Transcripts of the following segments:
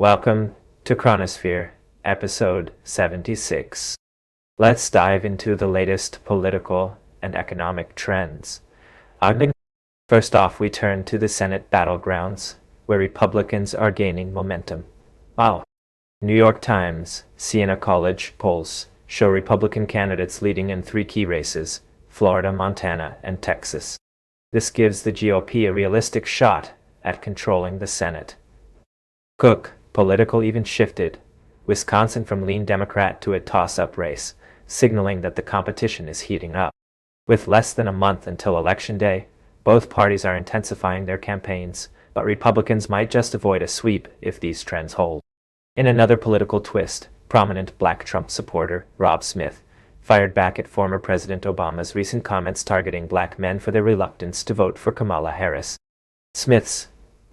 Welcome to Cronisphere, episode 76. Let's dive into the latest political and economic trends. First off, we turn to the Senate battlegrounds, where Republicans are gaining momentum. Wow. New York Times, Siena College polls show Republican candidates leading in three key races: Florida, Montana, and Texas. This gives the GOP a realistic shot at controlling the Senate. Cook, political even shifted, Wisconsin from lean Democrat to a toss-up race, signaling that the competition is heating up. With less than a month until Election Day, both parties are intensifying their campaigns, but Republicans might just avoid a sweep if these trends hold. In another political twist, prominent Black Trump supporter Rob Smith fired back at former President Obama's recent comments targeting Black men for their reluctance to vote for Kamala Harris. Smith's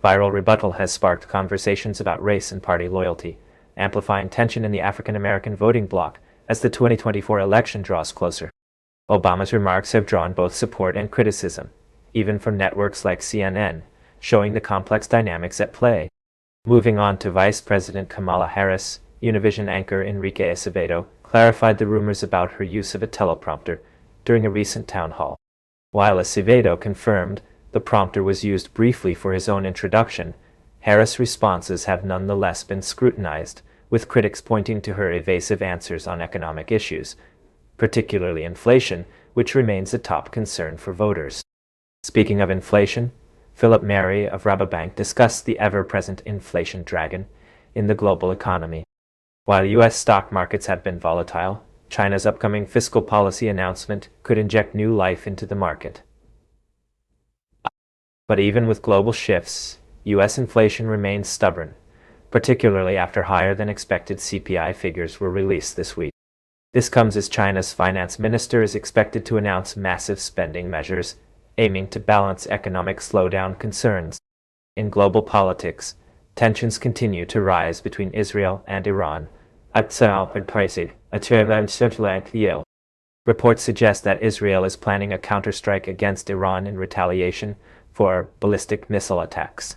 viral rebuttal has sparked conversations about race and party loyalty, amplifying tension in the African-American voting bloc as the 2024 election draws closer. Obama's remarks have drawn both support and criticism, even from networks like CNN, showing the complex dynamics at play. Moving on to Vice President Kamala Harris, Univision anchor Enrique Acevedo clarified the rumors about her use of a teleprompter during a recent town hall. While Acevedo confirmed the prompter was used briefly for his own introduction, Harris' responses have nonetheless been scrutinized, with critics pointing to her evasive answers on economic issues, particularly inflation, which remains a top concern for voters. Speaking of inflation, Philip Mary of Rabobank discussed the ever-present inflation dragon in the global economy. While U.S. stock markets have been volatile, China's upcoming fiscal policy announcement could inject new life into the market. But even with global shifts, U.S. inflation remains stubborn, particularly after higher-than-expected CPI figures were released this week. This comes as China's finance minister is expected to announce massive spending measures aiming to balance economic slowdown concerns. In global politics, tensions continue to rise between Israel and Iran. Reports suggest that Israel is planning a counterstrike against Iran in retaliation for ballistic missile attacks.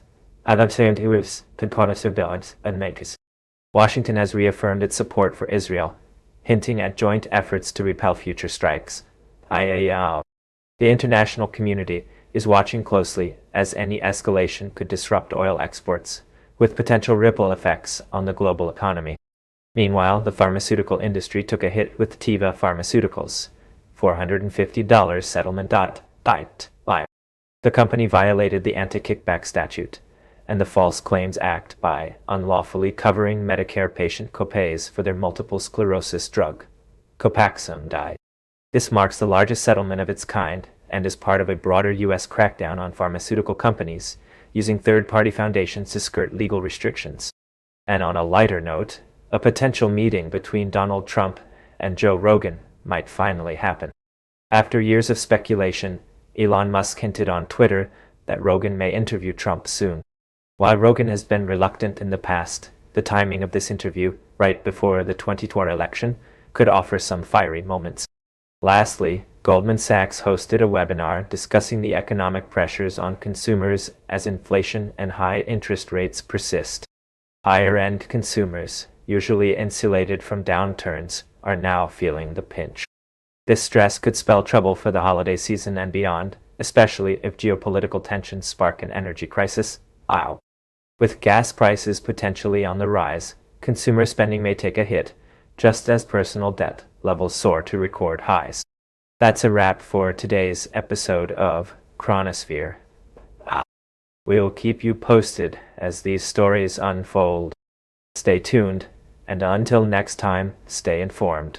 Washington has reaffirmed its support for Israel, hinting at joint efforts to repel future strikes. The international community is watching closely as any escalation could disrupt oil exports, with potential ripple effects on the global economy. Meanwhile, the pharmaceutical industry took a hit with Teva Pharmaceuticals' $450 settlement. The company violated the Anti-Kickback Statute and the False Claims Act by unlawfully covering Medicare patient copays for their multiple sclerosis drug, Copaxone. This marks the largest settlement of its kind and is part of a broader U.S. crackdown on pharmaceutical companies using third-party foundations to skirt legal restrictions. And on a lighter note, a potential meeting between Donald Trump and Joe Rogan might finally happen. After years of speculation, Elon Musk hinted on Twitter that Rogan may interview Trump soon. While Rogan has been reluctant in the past, the timing of this interview, right before the 2020 election, could offer some fiery moments. Lastly, Goldman Sachs hosted a webinar discussing the economic pressures on consumers as inflation and high interest rates persist. Higher-end consumers, usually insulated from downturns, are now feeling the pinch. This stress could spell trouble for the holiday season and beyond, especially if geopolitical tensions spark an energy crisis. With gas prices potentially on the rise, consumer spending may take a hit, just as personal debt levels soar to record highs. That's a wrap for today's episode of Cronisphere. We'll keep you posted as these stories unfold. Stay tuned, and until next time, stay informed.